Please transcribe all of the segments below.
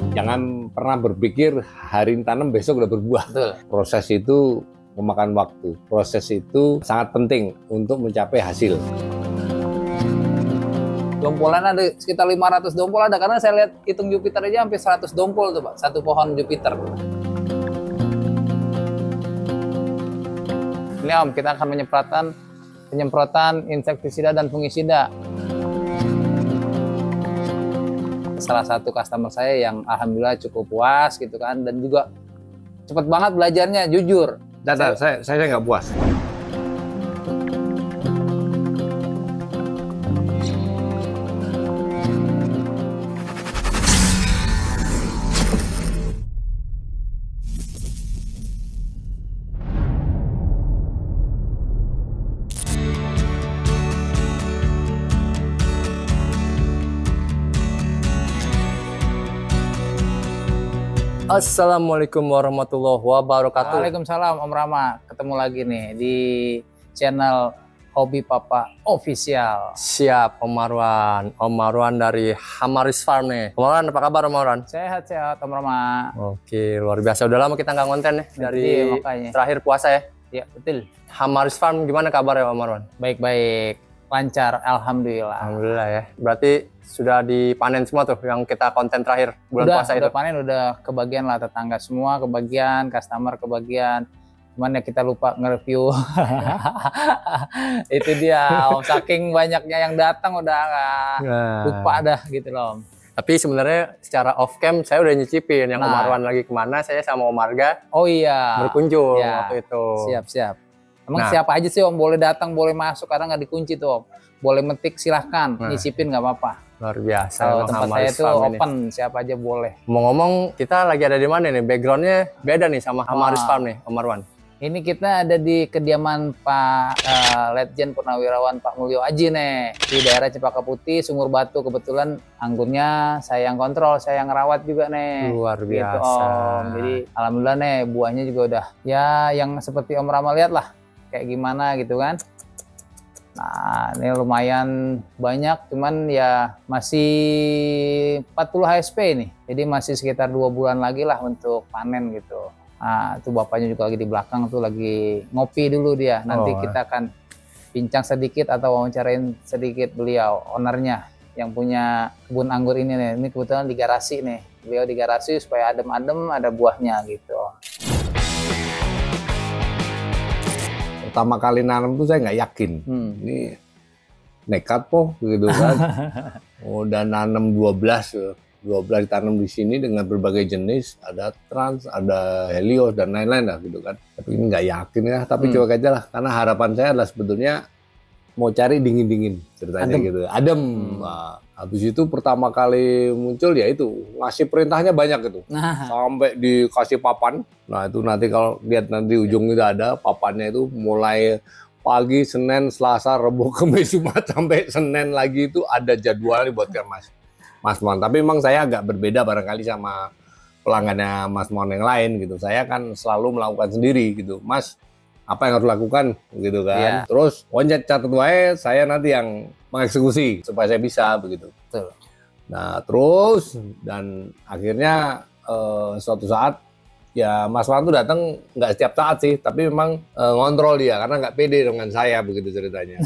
Jangan pernah berpikir hari ini tanam besok udah berbuah. Betul. Proses itu memakan waktu. Proses itu sangat penting untuk mencapai hasil. Dompolan ada sekitar 500 dompol ada, karena saya lihat hitung Jupiter aja hampir 100 dompol tuh Pak, satu pohon Jupiter. Ini Om, kita akan penyemprotan insektisida dan fungisida. Salah satu customer saya yang alhamdulillah cukup puas gitu kan, dan juga cepet banget belajarnya, jujur. Saya nggak puas. Assalamualaikum warahmatullahi wabarakatuh. Waalaikumsalam Om Rama, ketemu lagi nih di channel Hobi Papa Official. Siap Om Marwan dari Hamaris Farm nih. Om Marwan, apa kabar Om Marwan? Sehat-sehat Om Rama. Oke, luar biasa. Udah lama kita nggak konten nih dari makanya. Terakhir puasa ya. Ya betul. Hamaris Farm gimana kabar ya Om Marwan? Baik-baik, lancar, alhamdulillah. Alhamdulillah ya. Berarti sudah dipanen semua tuh yang kita konten terakhir bulan puasa itu? Udah panen, udah kebagian lah, tetangga semua kebagian, customer kebagian. Cuman ya kita lupa nge-review. Itu dia, Om. Saking banyaknya yang datang udah lupa dah gitu loh Om. Tapi sebenarnya secara off cam saya udah nyicipin yang Om Marwan lagi kemana, saya sama Om Marga berkunjung waktu itu. Siap. Emang siapa aja sih Om boleh datang, boleh masuk, karena nggak dikunci tuh Om. Boleh metik silahkan, nyicipin nggak apa-apa. Luar biasa. Kalau tempat saya itu open, siapa aja boleh. Ngomong-ngomong, kita lagi ada di mana nih? Backgroundnya beda nih sama Hamaris Farm nih, Om Marwan. Ini kita ada di kediaman Pak Letjen Purnawirawan Pak Mulyo Aji nih, di daerah Cempaka Putih, Sumur Batu. Kebetulan anggurnya saya yang kontrol, saya yang ngerawat juga nih. Luar biasa. Gitu, Om. Jadi alhamdulillah nih, buahnya juga udah ya yang seperti Om Rama lihat lah, kayak gimana gitu kan. Nah, ini lumayan banyak, cuman ya masih 40 HSP nih. Jadi masih sekitar 2 bulan lagi lah untuk panen gitu. Nah, itu bapaknya juga lagi di belakang tuh, lagi ngopi dulu dia. Nanti kita akan bincang sedikit atau wawancarain sedikit beliau, ownernya yang punya kebun anggur ini nih. Ini kebetulan di garasi nih. Beliau di garasi supaya adem-adem, ada buahnya gitu. Pertama kali nanam tuh saya nggak yakin. Ini nekat po gitu kan. Udah nanam 12 ditanam di sini dengan berbagai jenis, ada Trans, ada Helios dan lain-lain lah gitu kan. Tapi ini nggak yakin ya, tapi coba aja lah, karena harapan saya adalah sebetulnya mau cari dingin-dingin ceritanya gitu. Adem. Nah, habis itu pertama kali muncul ya itu ngasih perintahnya banyak gitu. Sampai dikasih papan. Nah, itu nanti kalau lihat nanti ujung itu ada papannya, itu mulai pagi Senin, Selasa, Rabu, Kamis, Jumat sampai Senin lagi itu ada jadwalnya buat Mas Mon. Tapi memang saya agak berbeda barangkali sama pelanggannya Mas Mon yang lain gitu. Saya kan selalu melakukan sendiri gitu. Mas, apa yang harus lakukan gitu kan. Terus catat wae, saya nanti yang mengeksekusi supaya saya bisa begitu. Betul. Nah, terus dan akhirnya suatu saat ya Mas Wan tuh datang nggak setiap saat sih, tapi memang ngontrol dia karena nggak pede dengan saya begitu ceritanya.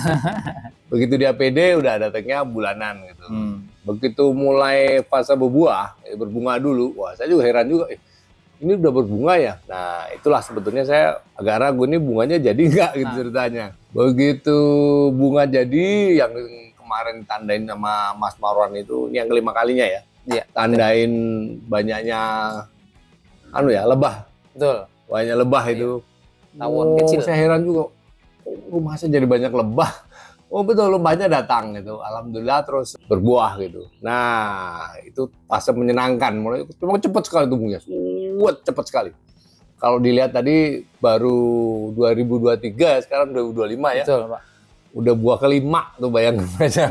Begitu dia pede udah datangnya bulanan gitu. Begitu mulai fase berbuah, berbunga dulu, wah saya juga heran juga. Ini udah berbunga ya? Nah, itulah sebetulnya saya agak ragu ini bunganya jadi nggak gitu ceritanya. Begitu bunga jadi, yang kemarin tandain sama Mas Marwan itu, ini yang kelima kalinya ya. Iya. Tandain banyaknya lebah. Betul. Banyak lebah itu. Tawon kecil. Saya heran juga. Rumah saya jadi banyak lebah. Oh betul, lebahnya datang gitu. Alhamdulillah terus berbuah gitu. Nah, itu fase menyenangkan. Cuma cepat sekali tumbuhnya. Cepat sekali. Kalau dilihat tadi baru 2023, sekarang 2025 ya. Betul, Pak. Udah buah kelima tuh, bayangin aja.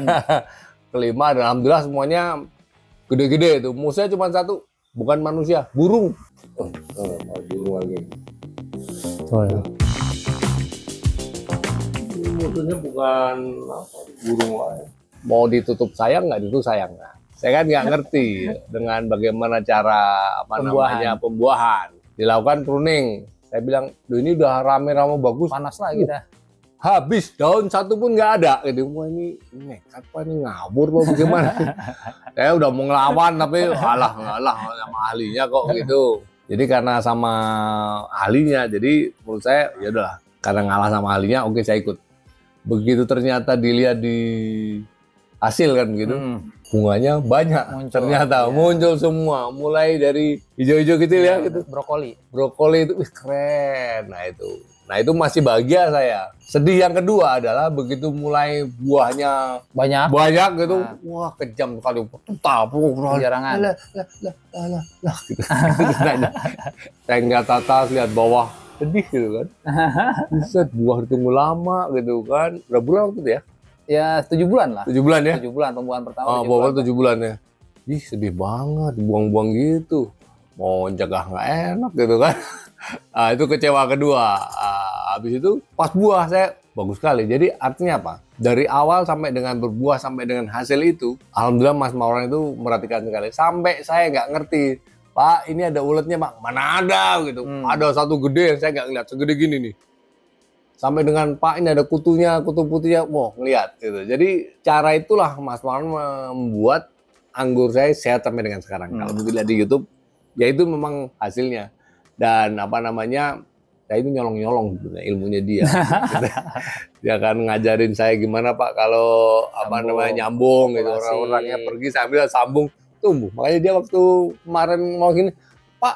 Kelima, dan alhamdulillah semuanya gede-gede tuh. Musuhnya cuma satu, bukan manusia, burung. Burung lagi. Musuhnya bukan burung lain. Mau ditutup sayang nggak, ditutup sayang nggak. Saya kan nggak ngerti dengan bagaimana cara pembuahan. Dilakukan pruning. Saya bilang, "Duh, ini udah rame-rame bagus, panas lagi dah." Habis daun satu pun nggak ada. Gitu. Wah, ini nekat apa ini, ngabur apa bagaimana? Saya udah mau ngelawan tapi alah sama ahlinya kok gitu. Jadi karena sama ahlinya, jadi menurut saya ya udahlah, karena ngalah sama ahlinya, oke saya ikut. Begitu ternyata dilihat di hasil kan gitu, bunganya banyak, ternyata muncul semua, mulai dari hijau-hijau gitu ya, gitu. Brokoli itu keren. Nah itu masih bahagia saya. Sedih yang kedua adalah begitu mulai buahnya banyak gitu, wah kejam sekali, jarangan. Lah gitu. Saya nggak tatas lihat bawah, sedih gitu kan. Buset, buah ditunggu lama gitu kan. Berapa bulan waktu itu ya? Ya 7 bulan lah. 7 bulan ya? 7 bulan pembuahan pertama. Oh, 7 bulan ya. Ih, sedih banget, buang-buang gitu. Mau jaga nggak enak gitu kan. Nah, itu kecewa kedua. Habis itu pas buah saya bagus sekali. Jadi artinya apa? Dari awal sampai dengan berbuah sampai dengan hasil itu, alhamdulillah Mas Marwan itu merhatikan sekali. Sampai saya nggak ngerti, Pak, ini ada uletnya Pak. Mana ada gitu. Ada satu gede yang saya nggak ngeliat, segede gini nih. Sampai dengan Pak ini ada kutunya, kutu putihnya, wow ngeliat gitu. Jadi cara itulah Mas Marwan membuat anggur saya sehat sampai dengan sekarang. Kalau dilihat di YouTube, ya itu memang hasilnya. Dan saya itu nyolong-nyolong ilmunya dia. Dia akan ngajarin saya gimana Pak kalau nyambung gitu. Orang-orangnya pergi sambil sambung tumbuh. Makanya dia waktu kemarin mau gini, Pak,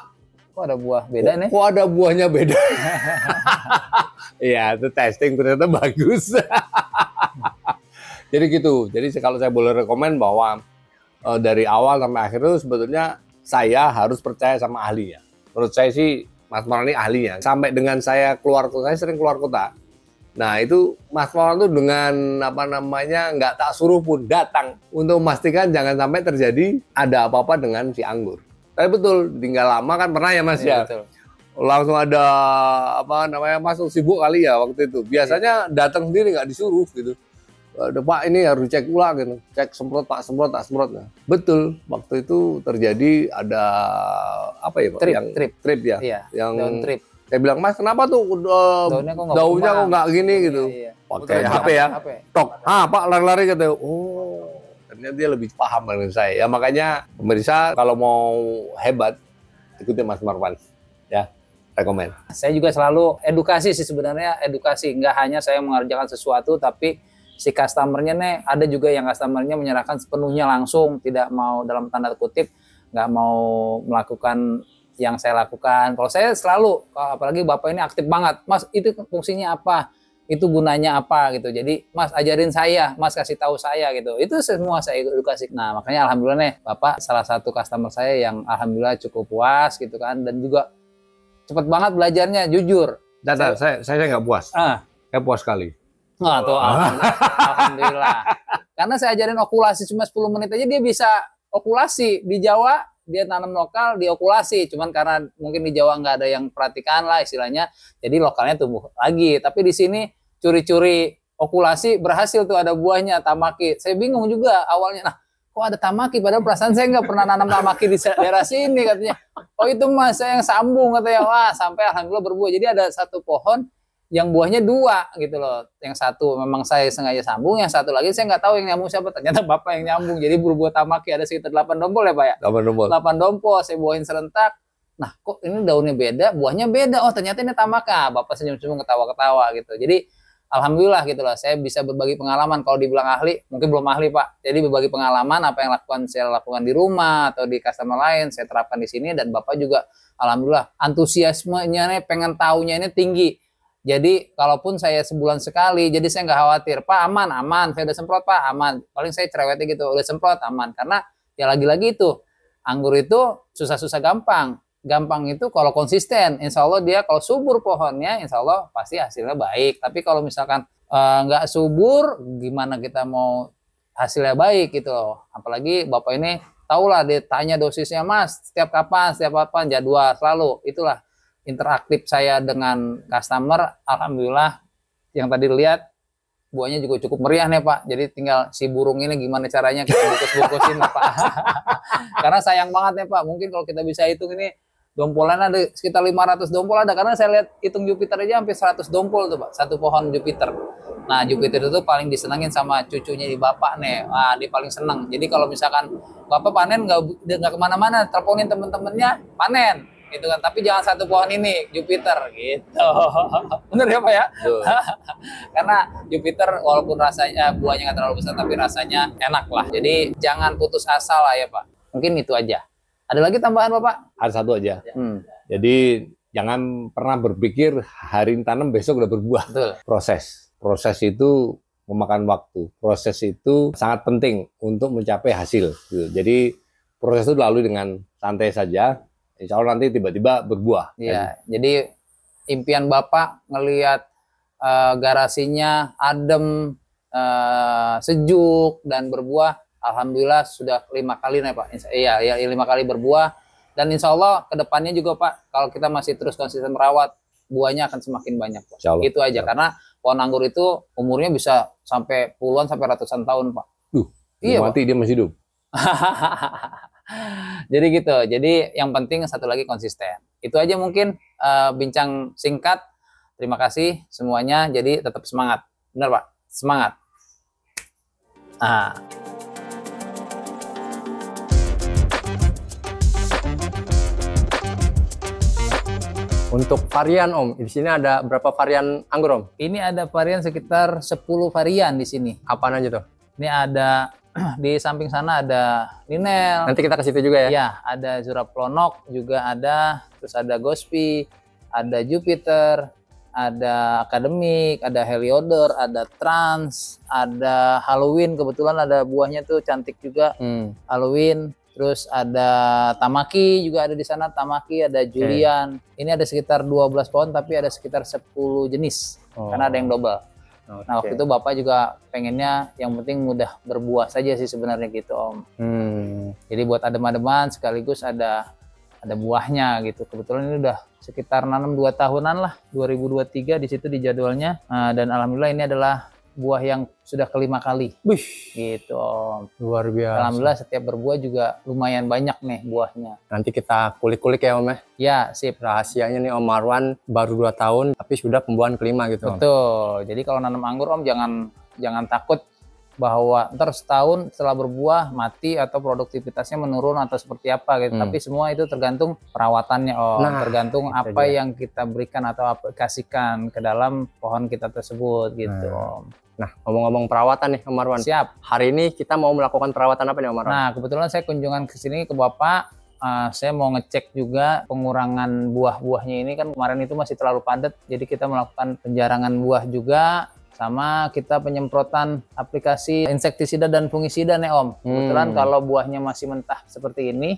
kok ada buah beda nih? Kok ada buahnya beda? Iya, itu testing ternyata bagus. Jadi gitu. Jadi kalau saya boleh rekomen bahwa dari awal sampai akhir itu sebetulnya saya harus percaya sama ahlinya. Menurut saya sih Mas Marwan ini ahlinya. Sampai dengan saya keluar kota, saya sering keluar kota. Nah itu Mas Marwan itu dengan nggak tak suruh pun datang untuk memastikan jangan sampai terjadi ada apa-apa dengan si anggur. Tapi betul, tinggal lama kan pernah ya Mas ya. Betul. Langsung ada masuk sibuk kali ya waktu itu. Biasanya datang sendiri nggak disuruh gitu. Pak ini harus dicek ulang gitu. Cek semprot Pak, semprot. Nah, betul, waktu itu terjadi ada apa ya Pak? Trip ya. Iya, yang daun trip. Saya bilang, Mas kenapa tuh daunnya kok nggak gini gitu. Iya. Pakai HP ya. Tok. Pak lari-lari gitu. Oh, ternyata dia lebih paham dengan saya. Ya makanya pemirsa kalau mau hebat ikuti Mas Marwan ya. Rekomen. Saya juga selalu edukasi sih sebenarnya, nggak hanya saya mengerjakan sesuatu tapi si customernya nih, ada juga yang customernya menyerahkan sepenuhnya langsung, tidak mau dalam tanda kutip nggak mau melakukan yang saya lakukan. Kalau saya selalu, apalagi Bapak ini aktif banget, Mas itu fungsinya apa, itu gunanya apa gitu. Jadi Mas ajarin saya, Mas kasih tahu saya gitu. Itu semua saya edukasi. Nah makanya alhamdulillah nih Bapak salah satu customer saya yang alhamdulillah cukup puas gitu kan, dan juga cepet banget belajarnya, jujur. Saya nggak puas. Saya puas sekali. Nah, tuh alhamdulillah. Karena saya ajarin okulasi cuma 10 menit aja dia bisa okulasi. Di Jawa dia tanam lokal, di okulasi. Cuman karena mungkin di Jawa nggak ada yang perhatikan lah istilahnya. Jadi lokalnya tumbuh lagi. Tapi di sini curi-curi okulasi berhasil tuh, ada buahnya, tamaki. Saya bingung juga awalnya. Nah, kok ada tamaki? Padahal perasaan saya nggak pernah nanam tamaki di daerah sini katanya. Oh itu Mas, saya yang sambung katanya. Wah sampai alhamdulillah berbuah. Jadi ada satu pohon yang buahnya 2 gitu loh. Yang satu memang saya sengaja sambung, yang satu lagi saya nggak tahu yang nyambung siapa. Ternyata Bapak yang nyambung. Jadi berbuah tamaki ada sekitar 8 dompol ya Pak ya? 8 dompol, saya buahin serentak. Nah kok ini daunnya beda, buahnya beda. Oh ternyata ini tamaka. Bapak senyum-senyum ketawa-ketawa gitu. Jadi alhamdulillah gitu lah, saya bisa berbagi pengalaman. Kalau dibilang ahli, mungkin belum ahli Pak. Jadi berbagi pengalaman, apa yang saya lakukan di rumah atau di customer lain, saya terapkan di sini. Dan Bapak juga alhamdulillah antusiasmenya nih, pengen taunya ini tinggi. Jadi kalaupun saya sebulan sekali, jadi saya nggak khawatir, Pak aman, saya udah semprot Pak, aman. Paling saya cerewetnya gitu, udah semprot aman. Karena ya lagi-lagi itu, anggur itu susah-susah gampang. Gampang itu kalau konsisten, insya Allah dia kalau subur pohonnya, insya Allah pasti hasilnya baik. Tapi kalau misalkan nggak subur, gimana kita mau hasilnya baik gitu loh. Apalagi Bapak ini tahulah, dia tanya dosisnya Mas, setiap kapan, jadwal selalu. Itulah interaktif saya dengan customer. Alhamdulillah yang tadi lihat buahnya juga cukup meriah nih Pak. Jadi tinggal si burung ini gimana caranya kita bungkus-bungkusin Pak. Karena sayang banget nih Pak. Mungkin kalau kita bisa hitung ini dompolan ada sekitar 500 dompol ada. Karena saya lihat hitung Jupiter aja hampir 100 dompol tuh Pak. Satu pohon Jupiter. Nah Jupiter itu paling disenangin sama cucunya di bapak nih. Wah dia paling seneng. Jadi kalau misalkan bapak panen nggak kemana-mana, teleponin temen-temennya panen. Gitu kan, tapi jangan satu pohon ini Jupiter gitu. Bener ya Pak ya? Karena Jupiter walaupun rasanya buahnya nggak terlalu besar tapi rasanya enak lah. Jadi jangan putus asa lah ya Pak. Mungkin itu aja. Ada lagi tambahan Bapak? Ada satu aja. Jadi jangan pernah berpikir hari ini tanam besok udah berbuah. Betul. Proses itu memakan waktu. Proses itu sangat penting untuk mencapai hasil. Gitu. Jadi proses itu dilalui dengan santai saja. Insya Allah nanti tiba-tiba berbuah. Iya, jadi impian Bapak ngelihat garasinya adem, sejuk dan berbuah. Alhamdulillah sudah 5 kali nih Pak. Iya, 5 kali berbuah. Dan insya Allah kedepannya juga Pak, kalau kita masih terus konsisten merawat, buahnya akan semakin banyak Pak. Itu aja, karena pohon anggur itu umurnya bisa sampai puluhan sampai ratusan tahun Pak. Iya mati Pak. Dia masih hidup. Jadi gitu. Jadi yang penting satu lagi konsisten. Itu aja mungkin bincang singkat. Terima kasih semuanya. Jadi tetap semangat. Benar Pak? Semangat. Untuk varian Om, di sini ada berapa varian anggur Om? Ini ada varian sekitar 10 varian di sini. Apaan aja tuh? Ini ada di samping sana ada Ninel. Nanti kita ke situ juga ya? Ya, ada Zuraplonok juga ada, terus ada Gospi, ada Jupiter, ada Akademik, ada Heliodor, ada Trans, ada Halloween. Kebetulan ada buahnya tuh cantik juga, Halloween. Terus ada Tamaki juga ada di sana, Tamaki, ada Julian. Ini ada sekitar 12 pohon tapi ada sekitar 10 jenis, karena ada yang double. Nah waktu itu Bapak juga pengennya yang penting mudah berbuah saja sih sebenarnya gitu Om. Jadi buat adem-ademan sekaligus ada buahnya gitu. Kebetulan ini udah sekitar nanam 2 tahunan lah, 2023 di situ di jadwalnya. Dan alhamdulillah ini adalah buah yang sudah ke-5 kali. Gitu Om. Luar biasa. Alhamdulillah setiap berbuah juga lumayan banyak nih buahnya. Nanti kita kulik-kulik ya Om ya. Ya sip. Rahasianya nih Om Marwan baru 2 tahun tapi sudah pembuahan ke-5 gitu Om. Betul. Jadi kalau nanam anggur Om jangan takut bahwa ntar setahun setelah berbuah mati atau produktivitasnya menurun atau seperti apa gitu. Tapi semua itu tergantung perawatannya Om. Tergantung apa yang kita berikan atau aplikasikan ke dalam pohon kita tersebut gitu Om. Nah, ngomong-ngomong perawatan nih Om Marwan. Siap. Hari ini kita mau melakukan perawatan apa nih Om Marwan? Nah, kebetulan saya kunjungan ke sini ke Bapak. Saya mau ngecek juga pengurangan buah-buahnya ini kan kemarin itu masih terlalu padat. Jadi kita melakukan penjarangan buah juga. Sama kita penyemprotan aplikasi insektisida dan fungisida nih Om. Kebetulan kalau buahnya masih mentah seperti ini,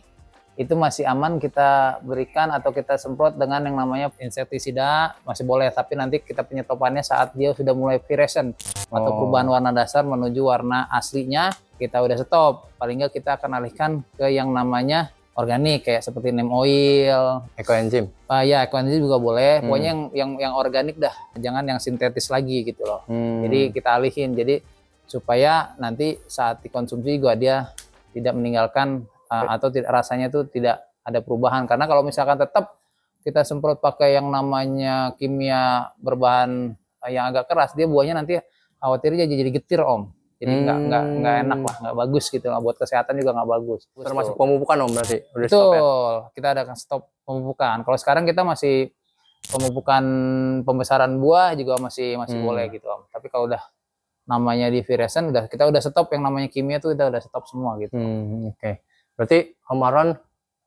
itu masih aman kita berikan atau kita semprot dengan yang namanya insektisida masih boleh, tapi nanti kita penyetopannya saat dia sudah mulai virescent atau perubahan warna dasar menuju warna aslinya, kita udah stop. Paling nggak kita akan alihkan ke yang namanya organik kayak seperti neem oil, ekoenzim. Ya ekoenzim juga boleh. Pokoknya yang organik dah, jangan yang sintetis lagi gitu loh. Jadi kita alihin, jadi supaya nanti saat dikonsumsi juga dia tidak meninggalkan atau rasanya itu tidak ada perubahan. Karena kalau misalkan tetap kita semprot pakai yang namanya kimia berbahan yang agak keras, dia buahnya nanti khawatirnya jadi getir Om. Jadi nggak enak lah, nggak bagus gitu lah, buat kesehatan juga nggak bagus. Termasuk pemupukan Om berarti? Udah Betul, stop ya? Kita ada stop pemupukan. Kalau sekarang kita masih pemupukan pembesaran buah juga masih boleh gitu Om. Tapi kalau udah namanya di virescent kita udah stop yang namanya kimia tuh kita udah stop semua gitu. Oke. Berarti Om Marwan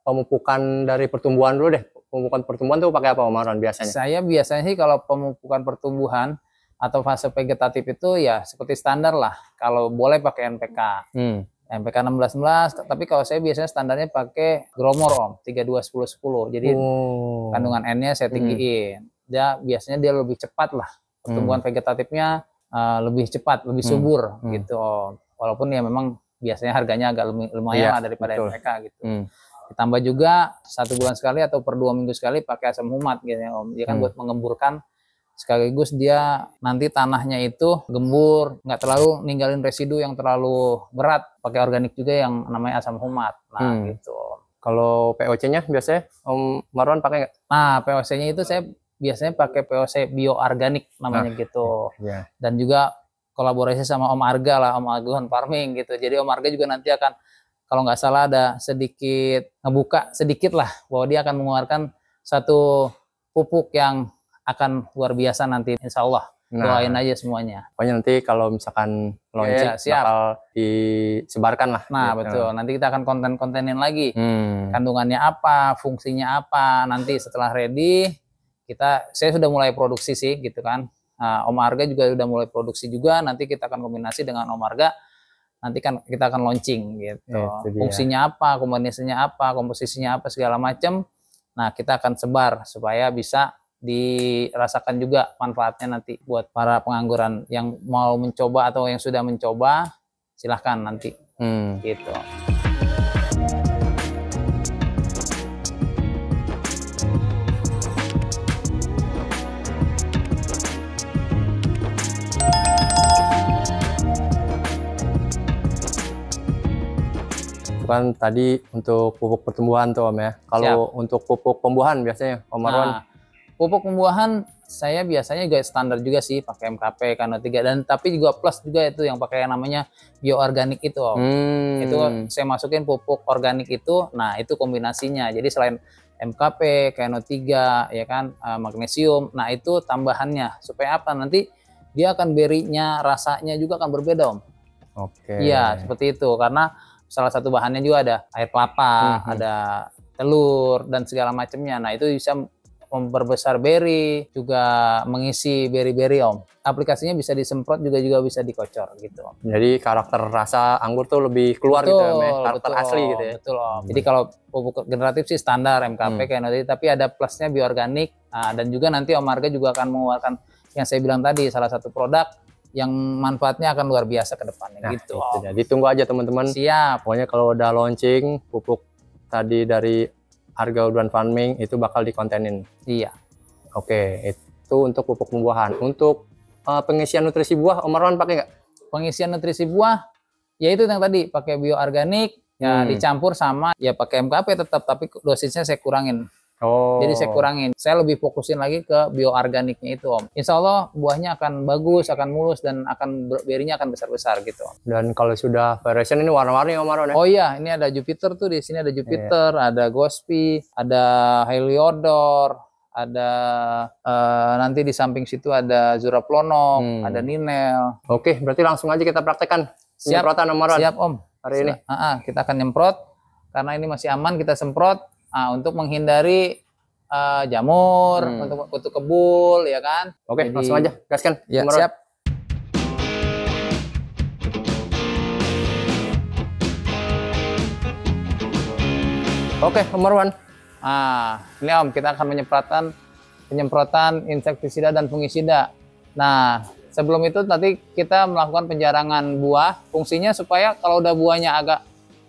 pemupukan dari pertumbuhan dulu deh. Pemupukan pertumbuhan tuh pakai apa Om Marwan biasanya? Saya biasanya sih kalau pemupukan pertumbuhan atau fase vegetatif itu ya seperti standar lah. Kalau boleh pakai NPK. NPK 16-11, tapi kalau saya biasanya standarnya pakai Gromor Om, 32-10-10. Jadi kandungan N-nya saya tinggiin. Biasanya dia lebih cepat lah. Pertumbuhan vegetatifnya lebih cepat, lebih subur gitu Om. Walaupun ya memang biasanya harganya agak lumayan lah daripada NPK gitu. Ditambah juga 1 bulan sekali atau per 2 minggu sekali pakai asam humat gitu ya Om. Dia kan buat mengemburkan sekaligus dia nanti tanahnya itu gembur, nggak terlalu ninggalin residu yang terlalu berat. Pakai organik juga yang namanya asam humat. Nah gitu. Kalau POC-nya biasanya Om Marwan pakai nggak? Nah POC-nya itu saya biasanya pakai POC bioorganik namanya gitu. Dan juga kolaborasi sama Om Arga lah, Om Aguan Farming gitu. Jadi Om Arga juga nanti akan, kalau nggak salah ada sedikit ngebuka sedikit lah bahwa dia akan mengeluarkan satu pupuk yang akan luar biasa nanti, insya Allah. Doain aja semuanya. Pokoknya nanti kalau misalkan launching bakal disebarkan lah. Nah betul, nanti kita akan konten-kontenin lagi. Kandungannya apa, fungsinya apa, nanti setelah ready, saya sudah mulai produksi sih gitu kan. Nah, Om Arga juga sudah mulai produksi juga, nanti kita akan kombinasi dengan Om Arga. Nanti kan kita akan launching gitu. Fungsinya apa, kombinasinya apa, komposisinya apa, segala macam. Nah, kita akan sebar supaya bisa dirasakan juga manfaatnya nanti buat para pengangguran yang mau mencoba atau yang sudah mencoba, silahkan nanti. Gitu. Kan tadi untuk pupuk pertumbuhan tuh Om ya. Kalau untuk pupuk pembuahan biasanya Om Marwan? Nah, pupuk pembuahan saya biasanya juga standar juga sih, pakai MKP, KNO3, dan tapi juga plus juga itu yang pakai yang namanya bioorganik itu Om. Itu saya masukin pupuk organik itu, nah itu kombinasinya. Jadi selain MKP, KNO3 ya kan, magnesium, nah itu tambahannya supaya apa? Nanti dia akan berinya, rasanya juga akan berbeda Om. Iya, seperti itu, karena salah satu bahannya juga ada air kelapa, ada telur dan segala macamnya. Nah itu bisa memperbesar beri, juga mengisi beri-beri Om. Aplikasinya bisa disemprot juga bisa dikocor gitu Om. Jadi karakter rasa anggur tuh lebih keluar gitu ya, karakter asli gitu ya. Betul Om. Jadi kalau pupuk generatif sih standar MKP kayak tadi, tapi ada plusnya bioorganik. Nah, dan juga nanti Om Arga juga akan mengeluarkan yang saya bilang tadi, salah satu produk yang manfaatnya akan luar biasa ke depannya gitu. Jadi tunggu aja teman-teman. Siap. Pokoknya kalau udah launching pupuk tadi dari Arga Aguan Farming itu bakal dikontenin. Iya. Oke, itu untuk pupuk pembuahan. Untuk pengisian nutrisi buah, Om Marwan pakai nggak? Pengisian nutrisi buah, ya itu yang tadi pakai bioorganik, ya dicampur sama ya pakai MKP tetap, tapi dosisnya saya kurangin. Jadi saya kurangin, saya lebih fokusin lagi ke bioorganiknya itu Om. Insya Allah buahnya akan bagus, akan mulus, dan berinya akan besar-besar gitu Om. Dan kalau sudah variation ini warna-warni Om Marwan ya? Oh iya, ini ada Jupiter tuh, di sini ada Jupiter, ada Gospi, ada Heliodor, ada nanti di samping situ ada Zuraplonok, ada Ninel. Oke, berarti langsung aja kita praktekkan penyemprotan Om Marwan. Siap Om. Hari ini. Kita akan nyemprot, karena ini masih aman kita semprot. Untuk menghindari jamur, untuk kutu kebul, ya kan? Oke, langsung aja, gaskan. Ya, siap. Oke, Om Marwan. Ini Om, kita akan penyemprotan insektisida dan fungisida. Nah, sebelum itu tadi kita melakukan penjarangan buah. Fungsinya supaya kalau udah buahnya agak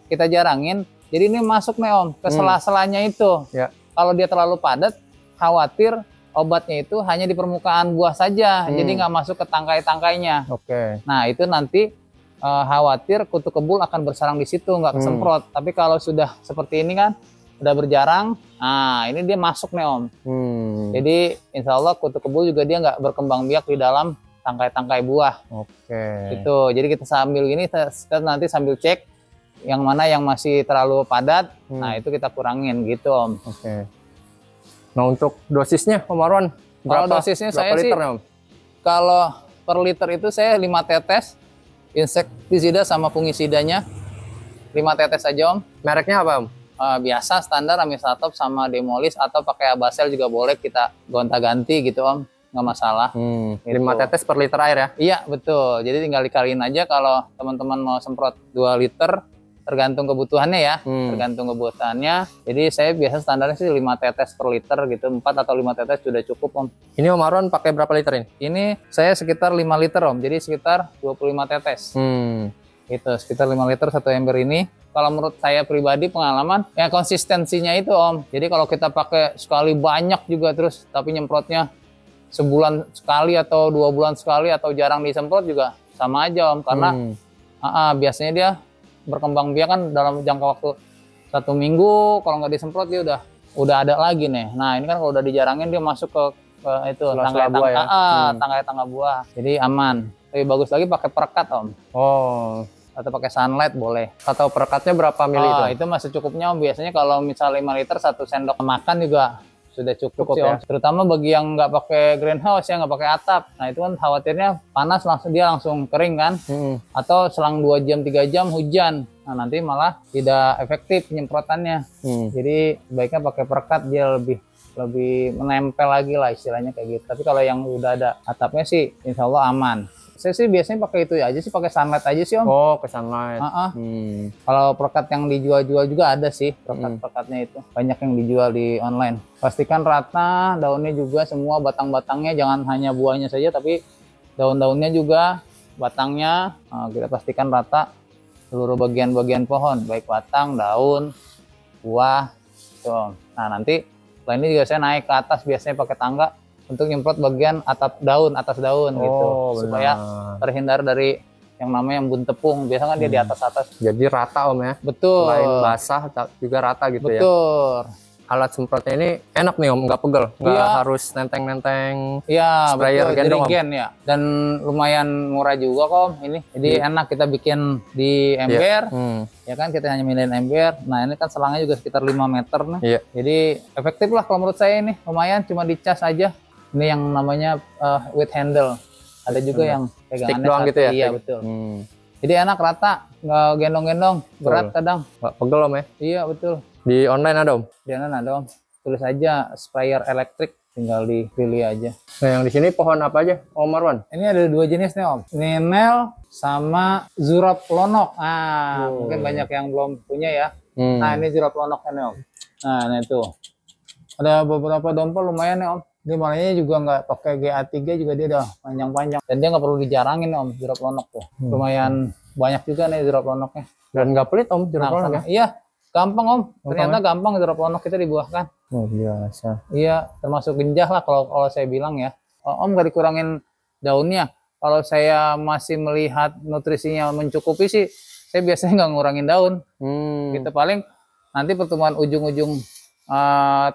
kita jarangin, jadi ini masuk nih Om ke sela-selanya itu. Kalau dia terlalu padat, khawatir obatnya itu hanya di permukaan buah saja, jadi nggak masuk ke tangkai-tangkainya. Nah itu nanti khawatir kutu kebul akan bersarang di situ, nggak kesemprot. Tapi kalau sudah seperti ini kan, udah berjarang, nah ini dia masuk nih Om. Jadi insya Allah kutu kebul juga dia nggak berkembang biak di dalam tangkai-tangkai buah. Gitu. Jadi kita sambil ini, kita nanti sambil cek yang mana yang masih terlalu padat, nah itu kita kurangin gitu Om. Nah untuk dosisnya Om Marwan, kalau dosisnya saya liter, sih, Om? Kalau per liter itu saya 5 tetes insektisida sama fungisidanya, 5 tetes aja Om. Mereknya apa Om? Biasa standar Amistatop sama Demolis, atau pakai Abasel juga boleh, kita gonta-ganti gitu Om, nggak masalah. 5 tetes per liter air ya? Iya betul, jadi tinggal dikaliin aja. Kalau teman-teman mau semprot 2 liter, tergantung kebutuhannya ya, tergantung kebutuhannya. Jadi saya biasa standarnya sih 5 tetes per liter gitu, 4 atau 5 tetes sudah cukup Om. Ini Om Marwan pakai berapa liter ini? Ini saya sekitar 5 liter Om, jadi sekitar 25 tetes. Gitu, sekitar 5 liter satu ember ini. Kalau menurut saya pribadi pengalaman, ya konsistensinya itu Om. Jadi kalau kita pakai sekali banyak juga terus, tapi nyemprotnya sebulan sekali atau 2 bulan sekali atau jarang disemprot juga sama aja Om, karena biasanya dia berkembang biak kan dalam jangka waktu 1 minggu, kalau nggak disemprot dia udah ada lagi nih. Nah ini kan kalau udah dijarangin dia masuk ke itu tangkai-tangkai buah, jadi aman. Lebih bagus lagi pakai perekat Om. Oh. Atau pakai sunlight boleh. Atau perekatnya berapa mili itu? Itu masih cukupnya Om. Biasanya kalau misal 5 liter 1 sendok makan juga sudah cukup sih Om. Ya? Terutama bagi yang nggak pakai greenhouse, yang nggak pakai atap. Nah itu kan khawatirnya panas langsung kering kan. Atau selang 2 jam 3 jam hujan. Nah nanti malah tidak efektif penyemprotannya. Jadi baiknya pakai perekat, dia lebih menempel lagi lah istilahnya kayak gitu. Tapi kalau yang udah ada atapnya sih insya Allah aman. Saya sih biasanya pakai itu aja sih, pakai sunlight aja sih Om. Oh, ke sunlight. Kalau perekat yang dijual-jual juga ada sih, perekat-perekatnya itu. Banyak yang dijual di online. Pastikan rata, daunnya juga semua, batang-batangnya, jangan hanya buahnya saja, tapi daun-daunnya juga, batangnya, kita pastikan rata seluruh bagian-bagian pohon, baik batang, daun, buah. Tuh. Nah nanti setelah ini juga saya naik ke atas, biasanya pakai tangga, untuk nyemprot bagian atas daun gitu, supaya terhindar dari yang namanya embun tepung. Biasanya kan dia di atas. Jadi rata Om ya. Betul. Selain basah juga rata gitu. Betul. Ya. Betul. Alat semprotnya ini enak nih Om, nggak pegel, nggak harus nenteng-nenteng. Iya, sprayer jerigen ya. Dan lumayan murah juga kok Om ini. Jadi enak kita bikin di ember. Ya kan kita hanya milih ember. Nah ini kan selangnya juga sekitar 5 meter nih. Jadi efektif lah kalau menurut saya ini. Lumayan, cuma dicas aja. Ini yang namanya with handle. Ada juga yang pegangannya stick doang gitu ya? Iya betul. Jadi enak, rata, nggak gendong-gendong, berat kadang. Nggak pegel Om ya? Iya betul. Di online ada Om? Di online ada Om. Tulis aja sprayer elektrik, tinggal dipilih aja. Nah yang di sini pohon apa aja Om Marwan? Ini ada 2 jenis nih Om. Ninel sama zurap lonok. Mungkin banyak yang belum punya ya. Nah ini zurap lonoknya nih Om. Nah ini tuh. Ada beberapa dompel lumayan nih Om. Dia malahnya juga nggak pakai GA3 juga, dia udah panjang-panjang. Dan dia nggak perlu dijarangin Om, zurap lonok tuh. Lumayan banyak juga nih zurap lonoknya. Dan nggak pelit Om zurap lonok ya? Iya, gampang Om. Ternyata gampang zurap lonok kita dibuahkan. Oh biasa. Iya, termasuk genjah lah kalau saya bilang ya. Om nggak dikurangin daunnya. Kalau saya masih melihat nutrisinya mencukupi sih, saya biasanya nggak ngurangin daun. Gitu paling nanti pertumbuhan ujung-ujung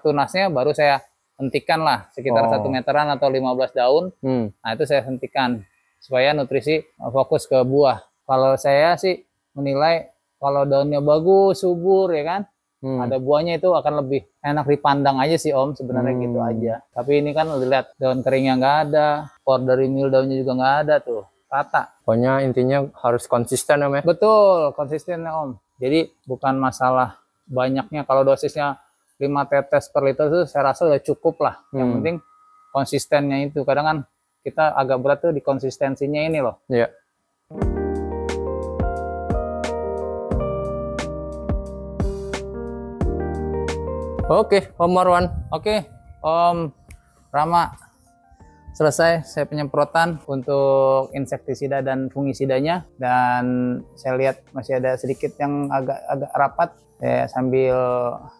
tunasnya baru saya hentikan lah sekitar 1 meteran atau 15 daun. Nah itu saya hentikan supaya nutrisi fokus ke buah. Kalau saya sih menilai kalau daunnya bagus, subur ya kan, ada buahnya itu akan lebih enak dipandang aja sih Om, sebenarnya gitu aja. Tapi ini kan lihat daun keringnya nggak ada, powdery meal daunnya juga nggak ada tuh, rata. Pokoknya intinya harus konsisten Om ya? Betul, konsisten Om. Jadi bukan masalah banyaknya, kalau dosisnya 5 tetes per liter itu saya rasa udah cukup lah. Yang penting konsistennya itu. Kadang kan kita agak berat tuh di konsistensinya ini loh. Iya. Oke, Om Marwan. Oke, Om Rama. Selesai saya penyemprotan untuk insektisida dan fungisidanya. Dan saya lihat masih ada sedikit yang agak rapat. Saya sambil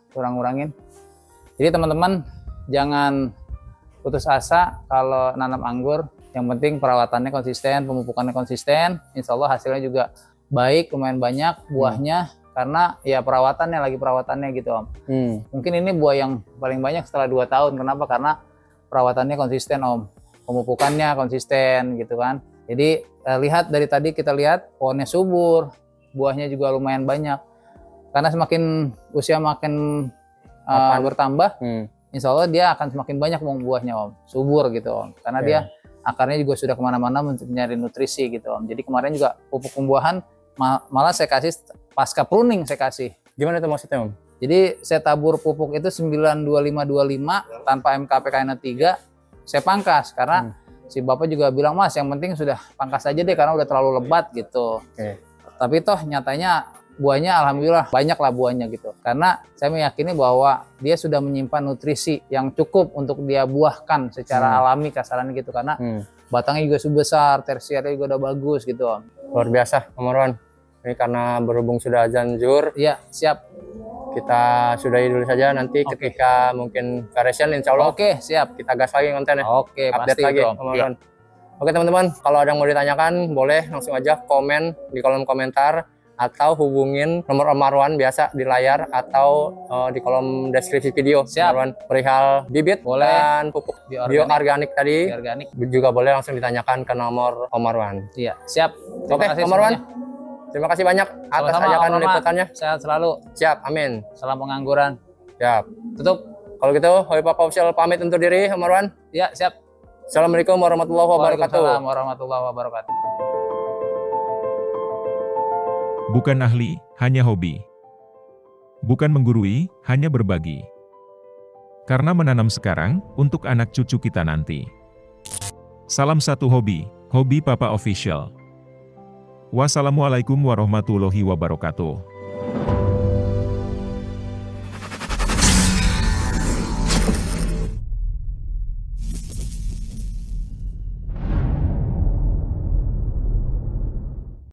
kurang-kurangin. Jadi teman-teman jangan putus asa kalau nanam anggur. Yang penting perawatannya konsisten, pemupukannya konsisten. Insya Allah hasilnya juga baik, lumayan banyak buahnya. Karena ya perawatannya gitu Om. Mungkin ini buah yang paling banyak setelah 2 tahun. Kenapa? Karena perawatannya konsisten Om. Pemupukannya konsisten gitu kan. Jadi lihat dari tadi kita lihat pohonnya subur. Buahnya juga lumayan banyak. Karena semakin usia makin bertambah, insya Allah dia akan semakin banyak buahnya Om, subur gitu Om. Karena dia akarnya juga sudah kemana-mana mencari nutrisi gitu Om. Jadi kemarin juga pupuk pembuahan malah saya kasih pasca pruning saya kasih. Gimana itu maksudnya Om? Jadi saya tabur pupuk itu 92525 tanpa MKPKN 3, saya pangkas karena si Bapak juga bilang Mas yang penting sudah pangkas aja deh karena udah terlalu lebat gitu. Tapi toh nyatanya buahnya alhamdulillah banyak lah buahnya gitu. Karena saya meyakini bahwa dia sudah menyimpan nutrisi yang cukup untuk dia buahkan secara alami kasarannya gitu. Karena batangnya juga besar, tersiernya juga udah bagus gitu Om. Luar biasa Om Marwan. Ini karena berhubung sudah azan zuhur. Iya, siap. Kita sudahi dulu saja, nanti ketika mungkin variation insya Allah. Oke, siap. Kita gas lagi kontennya. Oke, update pasti lagi. ya. Oke teman-teman, kalau ada yang mau ditanyakan boleh langsung aja komen di kolom komentar atau hubungin nomor Om Marwan biasa di layar atau di kolom deskripsi video. Siap. Marwan, perihal bibit boleh. Dan pupuk bioorganik tadi juga boleh langsung ditanyakan ke nomor Om Marwan. Iya, siap. Oke, Om Marwan. Terima kasih banyak atas ajakan liputannya. Sehat selalu. Siap, amin. Salam pengangguran. Siap. Tutup. Kalau gitu, Hoi Papa Official pamit undur diri, Om Marwan. Iya, siap. Assalamualaikum warahmatullahi wabarakatuh. Waalaikumsalam warahmatullahi wabarakatuh. Bukan ahli, hanya hobi. Bukan menggurui, hanya berbagi. Karena menanam sekarang, untuk anak cucu kita nanti. Salam satu hobi, Hobi Papa Official. Wassalamualaikum warahmatullahi wabarakatuh.